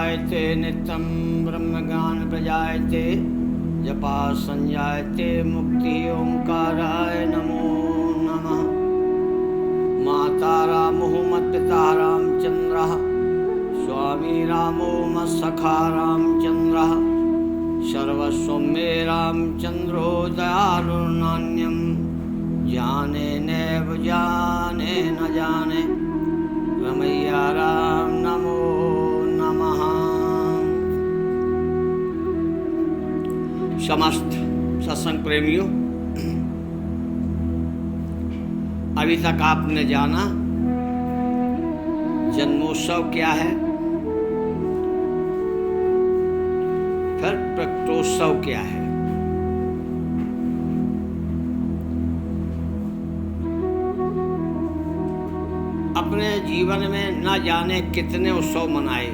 ध्यायते नित्यं ब्रह्मज्ञान प्रजायते जपा संजायते मुक्ति ओंकाराय नमो नमः। माता रामो मत्पिता रामचंद्रः स्वामी रामो मत्सखा रामचंद्रः सर्वस्वं मे रामचंद्रो दयालुर्नान्यं जाने नैव जाने न जाने रमैया राम नमो नमः। समस्त सत्संग प्रेमियों, अभी तक आपने जाना जन्मोत्सव क्या है, फिर प्रकटोत्सव क्या है। अपने जीवन में न जाने कितने उत्सव मनाए।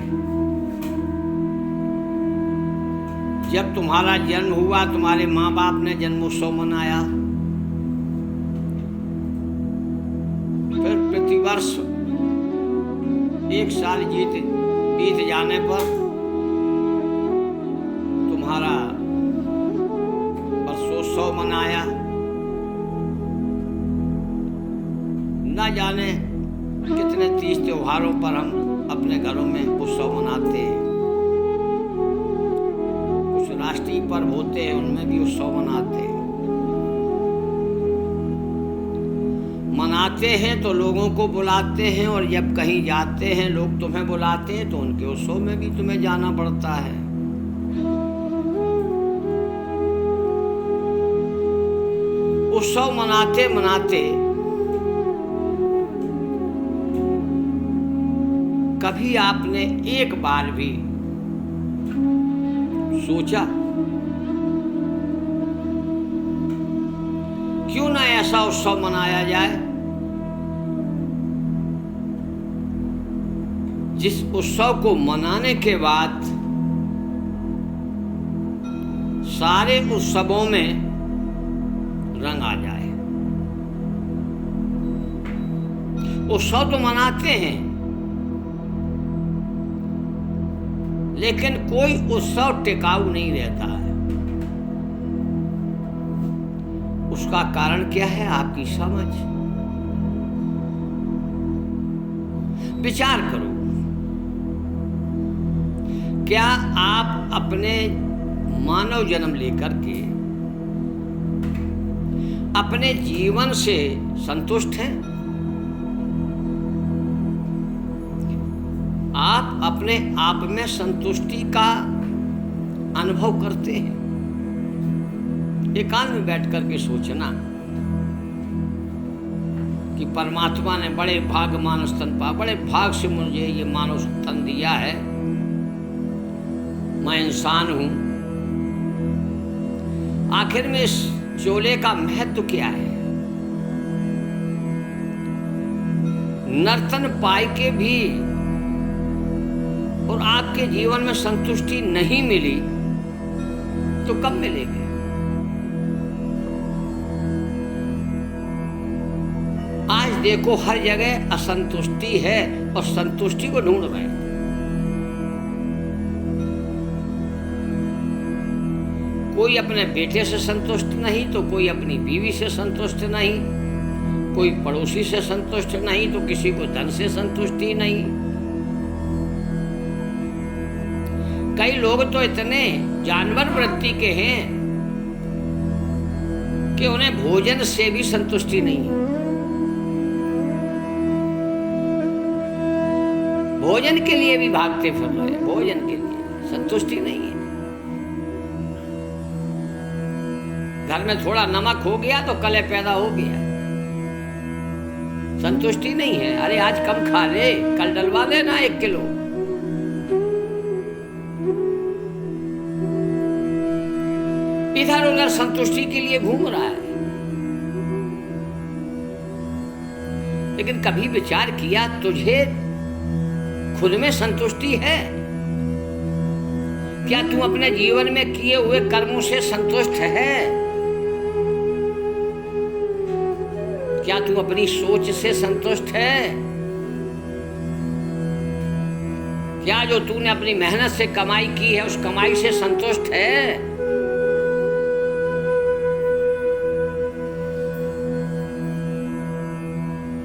जब तुम्हारा जन्म हुआ तुम्हारे माँ बाप ने जन्मोत्सव मनाया, फिर प्रतिवर्ष एक साल बीत जाने पर तुम्हारा वर्षोत्सव मनाया। न जाने कितने 30 त्योहारों पर हम अपने घरों में उत्सव मनाते हैं। कुछ राष्ट्रीय पर्व होते हैं, उनमें भी उत्सव मनाते हैं। मनाते हैं तो लोगों को बुलाते हैं, और जब कहीं जाते हैं लोग तुम्हें बुलाते हैं तो उनके उत्सव में भी तुम्हें जाना पड़ता है। उत्सव मनाते मनाते कभी आपने एक बार भी सोचा क्यों ना ऐसा उत्सव मनाया जाए जिस उत्सव को मनाने के बाद सारे उत्सवों में रंग आ जाए। उत्सव तो मनाते हैं, लेकिन कोई उत्सव टिकाऊ नहीं रहता है। उसका कारण क्या है? आपकी समझ। विचार करो, क्या आप अपने मानव जन्म लेकर के अपने जीवन से संतुष्ट हैं? आप अपने आप में संतुष्टि का अनुभव करते हैं? एकांत में बैठ करके सोचना कि परमात्मा ने बड़े भाग मानव तन पा, बड़े भाग से मुझे ये मानव तन दिया है, मैं इंसान हूं। आखिर में इस चोले का महत्व क्या है? नर्तन पाई के भी और आपके जीवन में संतुष्टि नहीं मिली तो कब मिलेगी? आज देखो हर जगह असंतुष्टि है और संतुष्टि को ढूंढ रहे हैं। कोई अपने बेटे से संतुष्ट नहीं तो कोई अपनी बीवी से संतुष्ट नहीं, कोई पड़ोसी से संतुष्ट नहीं तो किसी को धन से संतुष्टि नहीं। कई लोग तो इतने जानवर वृत्ति के हैं कि उन्हें भोजन से भी संतुष्टि नहीं है। भोजन के लिए भी भागते फिर रहे हैं, भोजन के लिए संतुष्टि नहीं है। घर में थोड़ा नमक हो गया तो कलह पैदा हो गया, संतुष्टि नहीं है। अरे आज कम खा ले, कल डलवा लेना 1 किलो। इधर उधर संतुष्टि के लिए घूम रहा है। लेकिन कभी विचार किया तुझे खुद में संतुष्टि है? क्या तू अपने जीवन में किए हुए कर्मों से संतुष्ट है? क्या तू अपनी सोच से संतुष्ट है? क्या जो तूने अपनी मेहनत से कमाई की है उस कमाई से संतुष्ट है?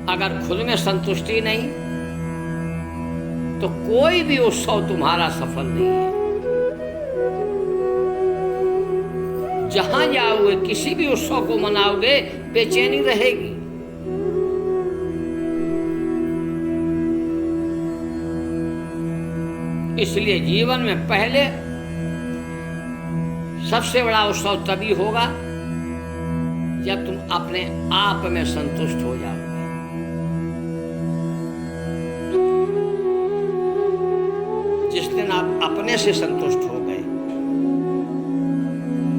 अगर खुद में संतुष्टि नहीं तो कोई भी उत्सव तुम्हारा सफल नहीं है। जहां जाओगे किसी भी उत्सव को मनाओगे बेचैनी रहेगी। इसलिए जीवन में पहले सबसे बड़ा उत्सव तभी होगा जब तुम अपने आप में संतुष्ट हो जाओगे। जिस दिन आप अपने से संतुष्ट हो गए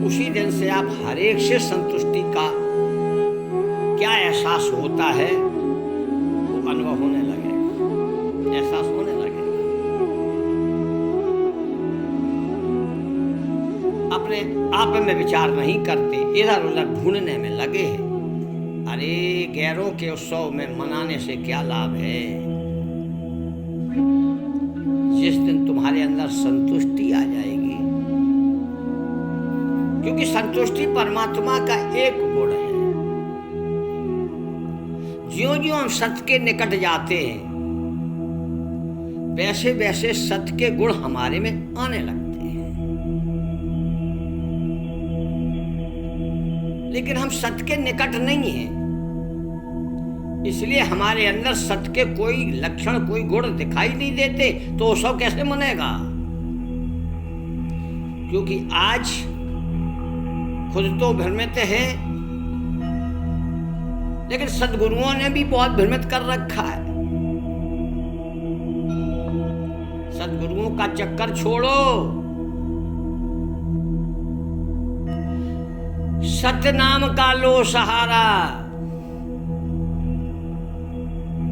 उसी दिन से आप हर एक से संतुष्टि का क्या एहसास होता है वो अनुभव होने लगेगा, एहसास होने लगेगा। अपने आप में विचार नहीं करते, इधर उधर ढूंढने में लगे हैं। अरे गैरों के उत्सव में मनाने से क्या लाभ है? जिस दिन तुम्हारे अंदर संतुष्टि आ जाएगी, क्योंकि संतुष्टि परमात्मा का एक गुण है। ज्यों-ज्यों हम सत्य के निकट जाते हैं वैसे वैसे सत्य के गुण हमारे में आने लगते हैं। लेकिन हम सत्य के निकट नहीं हैं, इसलिए हमारे अंदर सत्य के कोई लक्षण कोई गुण दिखाई नहीं देते। तो उत्सव कैसे मनेगा? क्योंकि आज खुद तो भ्रमित है, लेकिन सद्गुरुओं ने भी बहुत भ्रमित कर रखा है। सद्गुरुओं का चक्कर छोड़ो, सत्य नाम का लो सहारा।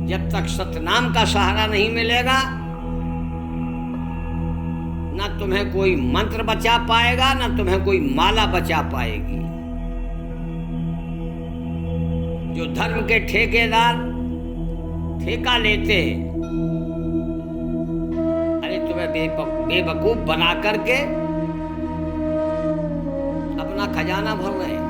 जब तक सतनाम का सहारा नहीं मिलेगा ना तुम्हें कोई मंत्र बचा पाएगा ना तुम्हें कोई माला बचा पाएगी। जो धर्म के ठेकेदार ठेका लेते हैं, अरे तुम्हें बेवकूफ बना करके अपना खजाना भर रहे हैं।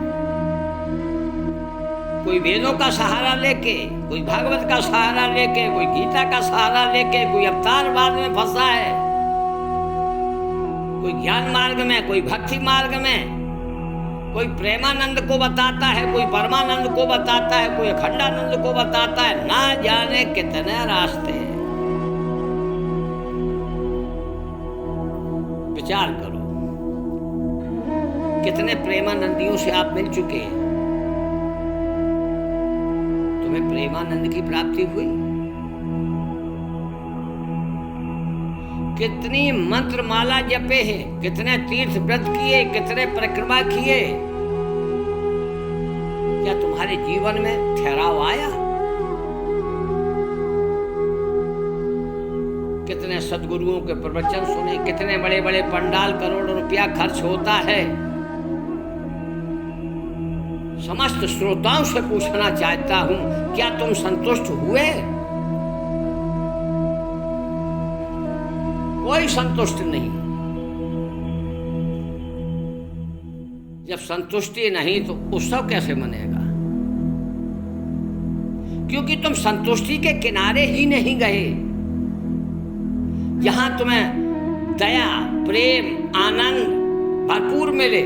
कोई वेदों का सहारा लेके, कोई भागवत का सहारा लेके, कोई गीता का सहारा लेके, कोई अवतारवाद में फंसा है, कोई ज्ञान मार्ग में, कोई भक्ति मार्ग में, कोई प्रेमानंद को बताता है, कोई परमानंद को बताता है, कोई अखंडानंद को बताता है। ना जाने कितने रास्ते हैं। विचार करो, कितने प्रेमानंदियों से आप मिल चुके हैं। तुम्हें प्रेमानंद की प्राप्ति हुई? कितनी मंत्र माला जपे हैं, कितने तीर्थ व्रत किए, कितने परिक्रमा किए, क्या तुम्हारे जीवन में ठहराव आया? कितने सद्गुरुओं के प्रवचन सुने, कितने बड़े बड़े पंडाल, करोड़ों रुपया खर्च होता है। समस्त श्रोताओं से पूछना चाहता हूं, क्या तुम संतुष्ट हुए? कोई संतुष्ट नहीं। जब संतुष्टि नहीं तो उत्सव कैसे मनेगा? क्योंकि तुम संतुष्टि के किनारे ही नहीं गए। जहां तुम्हें दया, प्रेम, आनंद भरपूर मिले,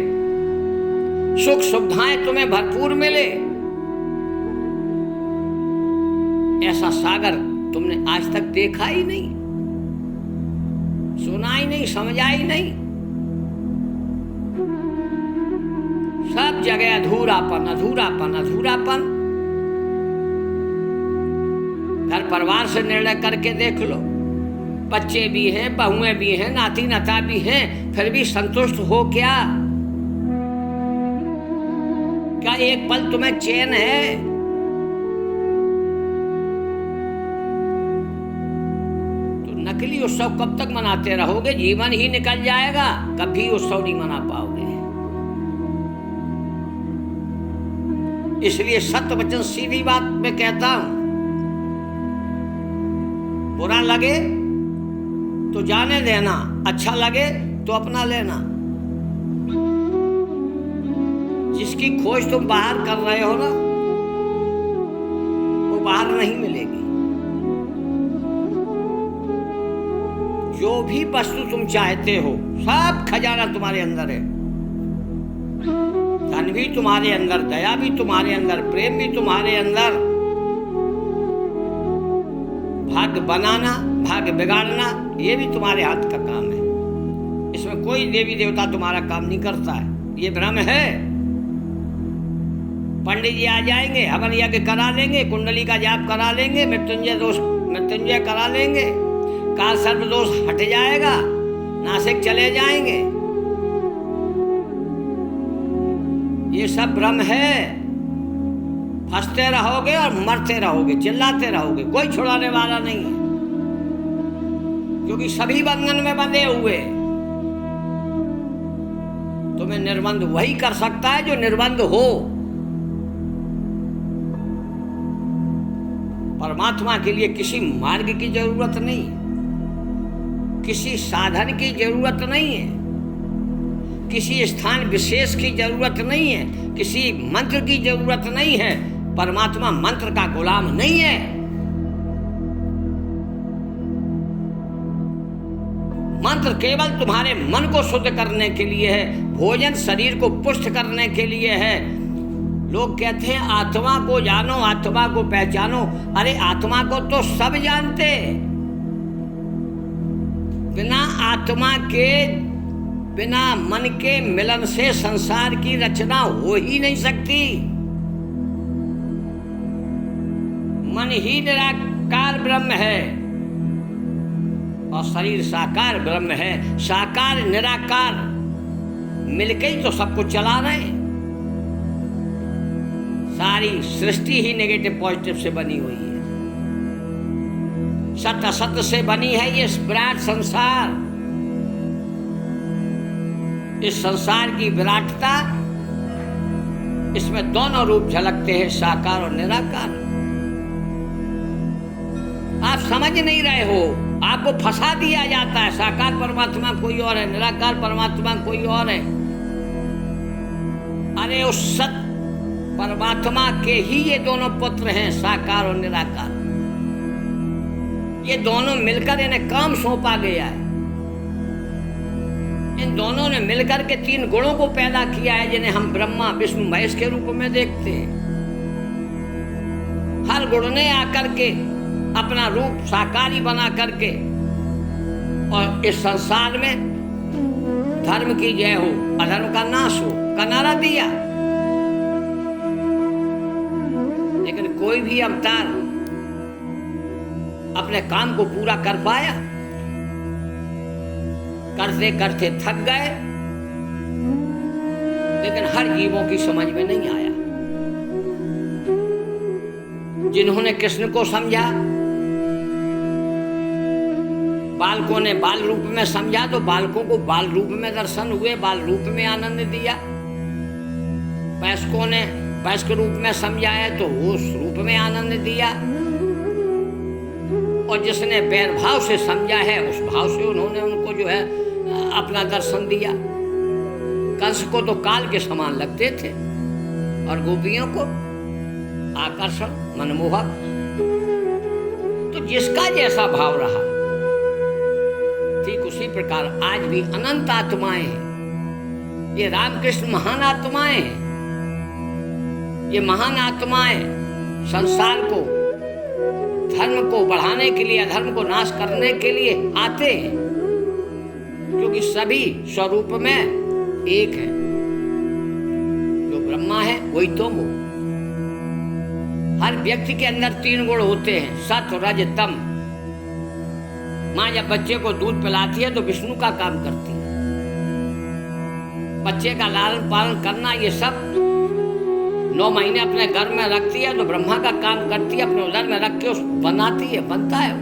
सुख सुविधाएं तुम्हें भरपूर मिले, ऐसा सागर तुमने आज तक देखा ही नहीं, सुना ही नहीं, समझा ही नहीं। सब जगह अधूरापन, अधूरापन, अधूरापन। घर परिवार से निर्णय करके देख लो, बच्चे भी हैं, बहुएं भी हैं, नाती नाता भी हैं, फिर भी संतुष्ट हो क्या? क्या एक पल तुम्हें चैन है? तो नकली उत्सव कब तक मनाते रहोगे? जीवन ही निकल जाएगा, कभी उत्सव नहीं मना पाओगे। इसलिए सत्य वचन सीधी बात मैं कहता हूं, बुरा लगे तो जाने देना, अच्छा लगे तो अपना लेना। जिसकी खोज तुम बाहर कर रहे हो ना, वो बाहर नहीं मिलेगी। जो भी वस्तु तुम चाहते हो, सब खजाना तुम्हारे अंदर है। धन भी तुम्हारे अंदर, दया भी तुम्हारे अंदर, प्रेम भी तुम्हारे अंदर। भाग्य बनाना, भाग्य बिगाड़ना, ये भी तुम्हारे हाथ का काम है। इसमें कोई देवी देवता तुम्हारा काम नहीं करता है, ये भ्रम है। पंडित जी आ जाएंगे, हवन यज्ञ करा लेंगे, कुंडली का जाप करा लेंगे, मृत्युंजय करा लेंगे, काल सर्प दोष हट जाएगा, नासिक चले जाएंगे। ये सब भ्रम है। फंसते रहोगे और मरते रहोगे, चिल्लाते रहोगे, कोई छुड़ाने वाला नहीं है, क्योंकि सभी बंधन में बंधे हुए। तुम्हें निर्बंध वही कर सकता है जो निर्बंध हो। परमात्मा के लिए किसी मार्ग की जरूरत नहीं, किसी साधन की जरूरत नहीं है, किसी स्थान विशेष की जरूरत नहीं है, किसी मंत्र की जरूरत नहीं है। परमात्मा मंत्र का गुलाम नहीं है। मंत्र केवल तुम्हारे मन को शुद्ध करने के लिए है, भोजन शरीर को पुष्ट करने के लिए है। लोग कहते हैं आत्मा को जानो, आत्मा को पहचानो। अरे आत्मा को तो सब जानते, बिना आत्मा के, बिना मन के मिलन से संसार की रचना हो ही नहीं सकती। मन ही निराकार ब्रह्म है और शरीर साकार ब्रह्म है। साकार निराकार मिलके ही तो सब कुछ चला रहे हैं। सारी सृष्टि ही नेगेटिव पॉजिटिव से बनी हुई है, सत्य असत्य से बनी है ये विराट संसार। इस संसार की विराटता, इसमें दोनों रूप झलकते हैं, साकार और निराकार। आप समझ नहीं रहे हो, आपको फंसा दिया जाता है। साकार परमात्मा कोई और है, निराकार परमात्मा कोई और है। अरे उस सत परमात्मा के ही ये दोनों पुत्र हैं, साकार और निराकार। ये दोनों मिलकर इन्हें काम सौंपा गया है। इन दोनों ने मिलकर के 3 गुणों को पैदा किया है, जिन्हें हम ब्रह्मा विष्णु महेश के रूप में देखते हैं। हर गुण ने आकर के अपना रूप साकारी बना करके और इस संसार में धर्म की जय हो, अधर्म का नाश हो का नारा दिया। लेकिन कोई भी अवतार अपने काम को पूरा कर पाया? करते करते थक गए, लेकिन हर जीवों की समझ में नहीं आया। जिन्होंने कृष्ण को समझा, बालकों ने बाल रूप में समझा तो बालकों को बाल रूप में दर्शन हुए, बाल रूप में आनंद दिया। वयस्कों ने वयस्क रूप में समझा है तो उस रूप में आनंद दिया। और जिसने वैर भाव से समझा है, उस भाव से उन्होंने उनको जो है अपना दर्शन दिया। कंस को तो काल के समान लगते थे और गोपियों को आकर्षण, मनमोहक। तो जिसका जैसा भाव रहा, ठीक उसी प्रकार आज भी अनंत आत्माएं हैं। ये रामकृष्ण महान आत्माएं हैं। ये महान आत्माएं संसार को, धर्म को बढ़ाने के लिए, अधर्म को नाश करने के लिए आते हैं, क्योंकि सभी स्वरूप में एक है। जो ब्रह्मा है वही तुम हो। हर व्यक्ति के अंदर 3 गुण होते हैं, सत्व रज तम। माँ जब बच्चे को दूध पिलाती है तो विष्णु का काम करती है। बच्चे का लालन पालन करना, ये सब 9 महीने अपने घर में रखती है तो ब्रह्मा का काम करती है। अपने उदर में रख के उसको बनाती है, बनता है।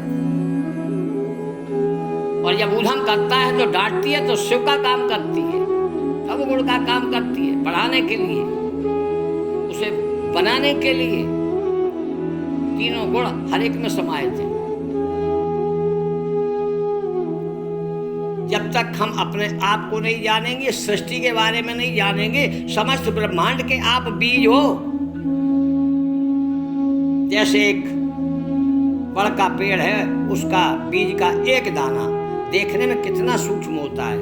और जब ऊधम करता है तो डांटती है तो शिव का काम करती है, सब गुण का काम करती है, बढ़ाने के लिए, उसे बनाने के लिए। 3 गुण हर एक में समाये थे। जब तक हम अपने आप को नहीं जानेंगे, सृष्टि के बारे में नहीं जानेंगे, समस्त ब्रह्मांड के आप बीज हो। जैसे एक बड़का पेड़ है, उसका बीज का एक दाना देखने में कितना सूक्ष्म होता है,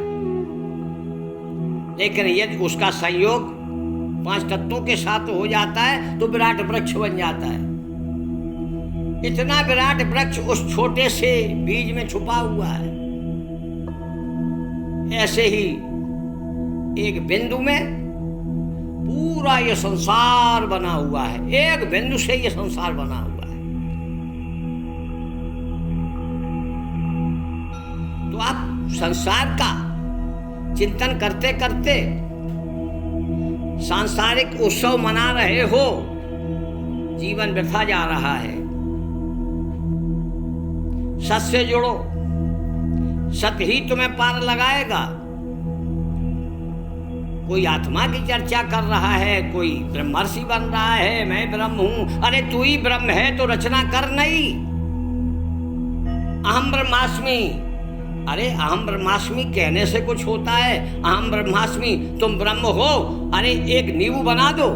लेकिन यदि उसका संयोग 5 तत्वों के साथ हो जाता है तो विराट वृक्ष बन जाता है। इतना विराट वृक्ष उस छोटे से बीज में छुपा हुआ है। ऐसे ही एक बिंदु में पूरा ये संसार बना हुआ है, एक बिंदु से ये संसार बना हुआ है। तो आप संसार का चिंतन करते करते सांसारिक उत्सव मना रहे हो, जीवन व्यर्थ जा रहा है। सत से जुड़ो, सत्य ही तुम्हें पार लगाएगा। कोई आत्मा की चर्चा कर रहा है, कोई ब्रह्मर्षि बन रहा है, मैं ब्रह्म हूं। अरे तू ही ब्रह्म है तो रचना कर नहीं। अहम ब्रह्मास्मि, अरे अहम ब्रह्मास्मि कहने से कुछ होता है? अहम ब्रह्मास्मि, तुम ब्रह्म हो, अरे एक नींबू बना दो।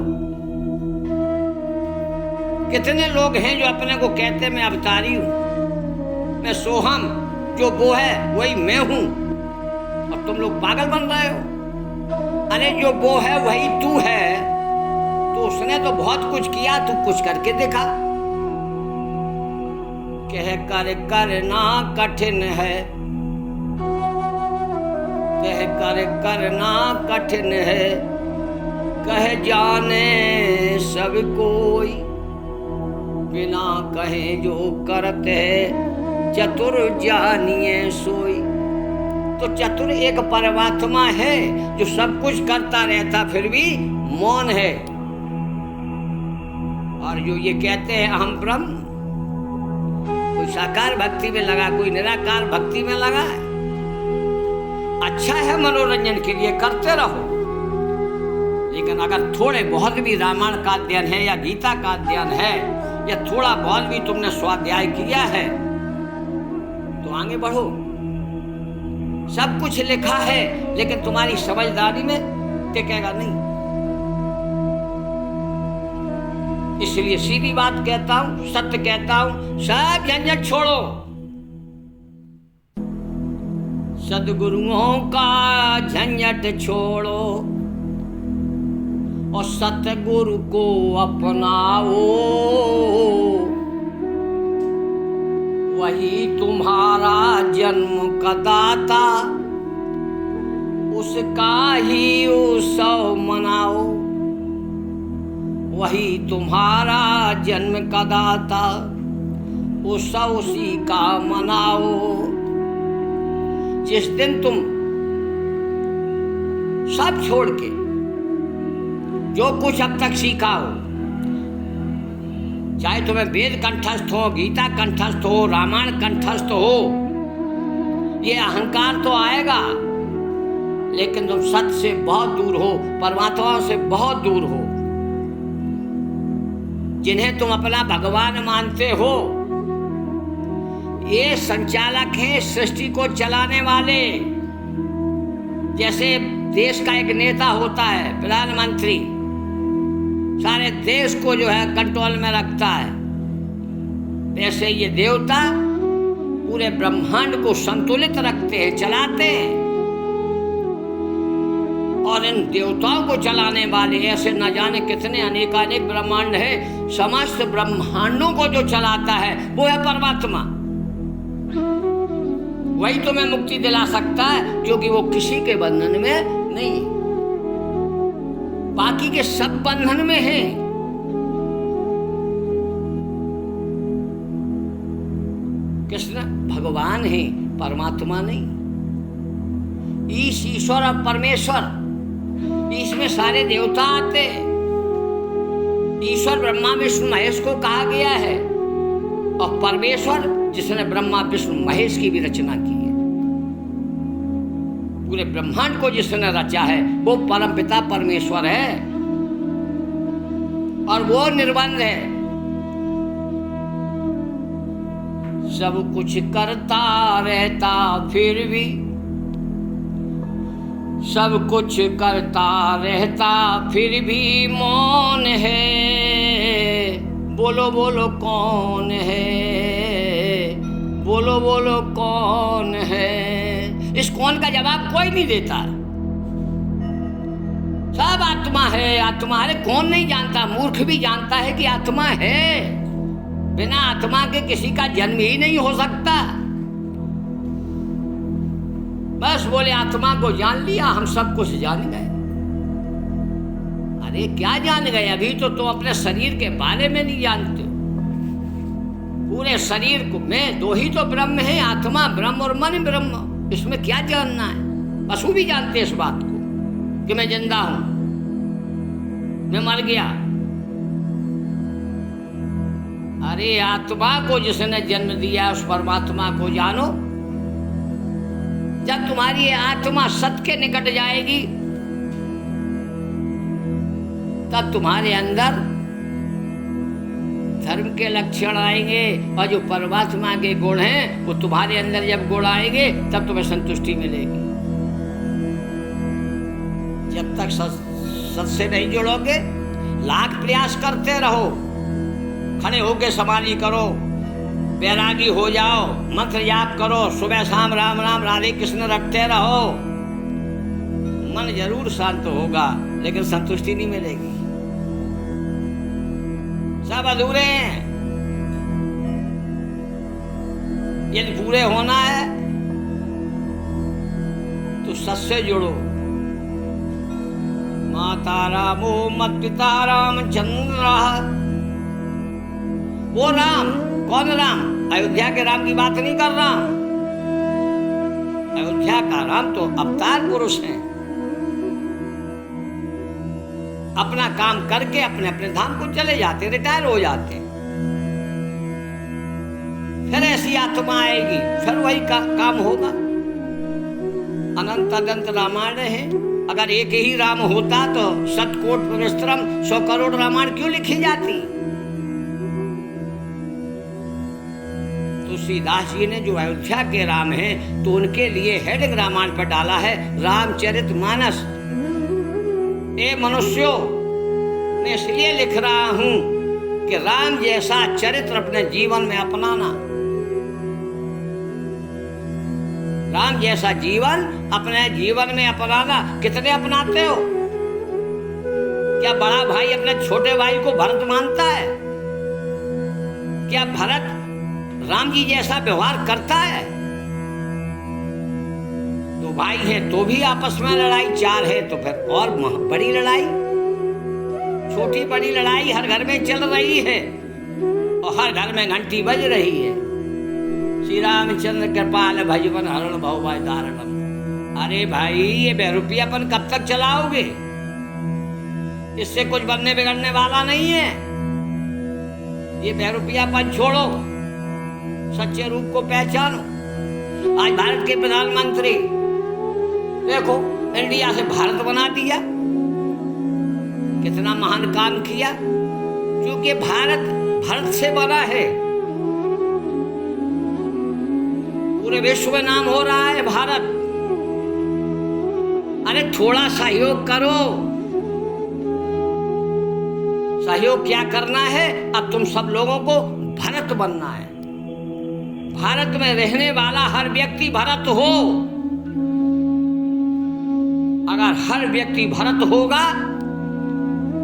कितने लोग हैं जो अपने को कहते मैं अवतारी हूं, मैं सोहम, जो वो है वही मैं हूं, और तुम लोग पागल बन रहे हो। अरे जो वो है वही तू है, तो उसने तो बहुत कुछ किया, तू कुछ करके दिखा। कह कर करना कठिन है, कह कर करना कठिन है, कह जाने सब कोई, बिना कहे जो करते चतुर जानिए सोई। तो चतुर एक परमात्मा है जो सब कुछ करता रहता फिर भी मौन है। और जो ये कहते हैं अहम ब्रह्म, कोई साकार भक्ति में लगा, कोई निराकार भक्ति में लगा है। अच्छा है, मनोरंजन के लिए करते रहो, लेकिन अगर थोड़े बहुत भी रामायण का अध्ययन है या गीता का अध्ययन है या थोड़ा बहुत भी तुमने स्वाध्याय किया है तो आगे बढ़ो। सब कुछ लिखा है, लेकिन तुम्हारी समझदारी में टिकेगा नहीं। इसलिए सीधी बात कहता हूं, सत्य कहता हूं, सब झंझट छोड़ो। सद्गुरुओं का झंझट छोड़ो और सतगुरु को अपनाओ, वही तुम्हारा जन्म का दाता, उसका ही उत्सव मनाओ। वही तुम्हारा जन्म का दाता, उत्सव उसी का मनाओ। जिस दिन तुम सब छोड़ के जो कुछ अब तक सीखा हो, चाहे तुम्हें वेद कंठस्थ हो, गीता कंठस्थ हो, रामायण कंठस्थ हो, ये अहंकार तो आएगा, लेकिन तुम सत्य से बहुत दूर हो, परमात्मा से बहुत दूर हो। जिन्हें तुम अपना भगवान मानते हो, ये संचालक हैं सृष्टि को चलाने वाले। जैसे देश का एक नेता होता है, प्रधानमंत्री, सारे देश को जो है कंट्रोल में रखता है, वैसे ये देवता पूरे ब्रह्मांड को संतुलित रखते हैं, चलाते हैं। और इन देवताओं को चलाने वाले ऐसे न जाने कितने अनेकानेक ब्रह्मांड है। समस्त ब्रह्मांडों को जो चलाता है वो है परमात्मा। वही तुम्हें मुक्ति दिला सकता है, क्योंकि वो किसी के बंधन में नहीं, बाकी के सब बंधन में है। कृष्ण भगवान है, परमात्मा नहीं। ईश्वर और परमेश्वर, इसमें सारे देवता आते। ईश्वर ब्रह्मा विष्णु महेश को कहा गया है, और परमेश्वर जिसने ब्रह्मा विष्णु महेश की भी रचना की है, पूरे ब्रह्मांड को जिसने रचा है वो परम पिता परमेश्वर है, और वो निर्बंध है। सब कुछ करता रहता फिर भी सब कुछ करता रहता फिर भी मौन है, बोलो बोलो कौन है, बोलो बोलो कौन है। इस कौन का जवाब कोई नहीं देता। सब आत्मा है, आत्मा है। कौन नहीं जानता? मूर्ख भी जानता है कि आत्मा है। बिना आत्मा के किसी का जन्म ही नहीं हो सकता। बस बोले आत्मा को जान लिया, हम सब कुछ जान गए। अरे क्या जान गए? अभी तो तुम अपने शरीर के बारे में नहीं जानते। पूरे शरीर को में दो ही तो ब्रह्म है, आत्मा ब्रह्म और मन ब्रह्म। इसमें क्या जानना है? पशु भी जानते हैं इस बात को कि मैं जिंदा हूं, मैं मर गया। अरे आत्मा को जिसने जन्म दिया उस परमात्मा को जानो। जब तुम्हारी आत्मा सत्य के निकट जाएगी तब तुम्हारे अंदर धर्म के लक्षण आएंगे, और जो परमात्मा के गुण हैं वो तुम्हारे अंदर जब गुण आएंगे तब तुम्हें संतुष्टि मिलेगी। जब तक सत से नहीं जुड़ोगे, लाख प्रयास करते रहो, खड़े होके समाधि करो, बैरागी हो जाओ, मंत्र जाप करो, सुबह शाम राम राम राधे कृष्ण रखते रहो, मन जरूर शांत होगा लेकिन संतुष्टि नहीं मिलेगी। सब अधूरे हैं। यदि पूरे होना है तो सच से जुड़ो। माता रामो मत पिता रामचंद्र। वो राम कौन? राम अयोध्या के राम की बात नहीं कर रहा। अयोध्या का राम तो अवतार पुरुष है। अपना काम करके अपने अपने धाम को चले जाते, रिटायर हो जाते। फिर ऐसी आत्मा आएगी, फिर वही काम होगा। अनंत अनंत रामायण है। अगर एक ही राम होता तो शतकोट परिश्रम 100 करोड़ रामायण क्यों लिखी जाती? तुलसीदास जी ने जो अयोध्या के राम हैं तो उनके लिए हेडिंग रामायण पर डाला है रामचरितमानस। ए मनुष्यों, मैं इसलिए लिख रहा हूं कि राम जैसा चरित्र अपने जीवन में अपनाना। राम जैसा जीवन अपने जीवन में अपनाना। कितने अपनाते हो? क्या बड़ा भाई अपने छोटे भाई को भरत मानता है? क्या भरत राम जी जैसा व्यवहार करता है? दो भाई हैं तो भी आपस में लड़ाई, चार है तो फिर और बड़ी लड़ाई। छोटी बड़ी लड़ाई हर घर में चल रही है और हर घर में घंटी बज रही है। श्री रामचंद्र कृपाल भजवन हरण भव भाई दारणम। अरे भाई, ये बेरुपियापन कब तक चलाओगे? इससे कुछ बनने बिगड़ने वाला नहीं है। ये बेरुपियापन छोड़ो, सच्चे रूप को पहचानो। आज भारत के प्रधानमंत्री देखो, इंडिया से भारत बना दिया। कितना महान काम किया, क्योंकि भारत से बना है। पूरे विश्व में नाम हो रहा है भारत। अरे थोड़ा सहयोग करो। सहयोग क्या करना है? अब तुम सब लोगों को भरत बनना है। भारत में रहने वाला हर व्यक्ति भरत हो। अगर हर व्यक्ति भरत होगा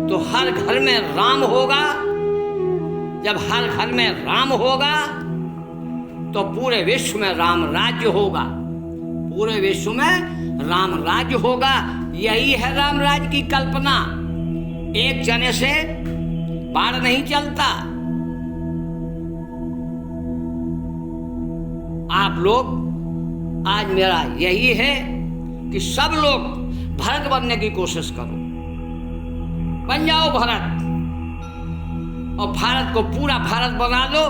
तो हर घर में राम होगा। जब हर घर में राम होगा तो पूरे विश्व में राम राज्य होगा। पूरे विश्व में राम राज्य होगा। यही है राम राज्य की कल्पना। एक जने से बाढ़ नहीं चलता। आप लोग, आज मेरा यही है कि सब लोग भरत बनने की कोशिश करो। बन जाओ भरत, और भारत को पूरा भारत बना दो।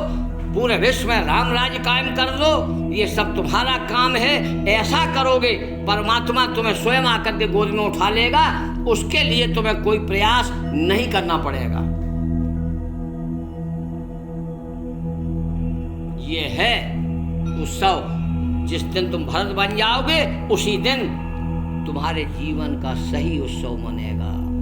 पूरे विश्व में राम राज्य कायम कर दो। ये सब तुम्हारा काम है। ऐसा करोगे परमात्मा तुम्हें स्वयं आकर के गोद में उठा लेगा। उसके लिए तुम्हें कोई प्रयास नहीं करना पड़ेगा। ये है उत्सव। जिस दिन तुम भरत बन जाओगे उसी दिन तुम्हारे जीवन का सही उत्सव मनेगा।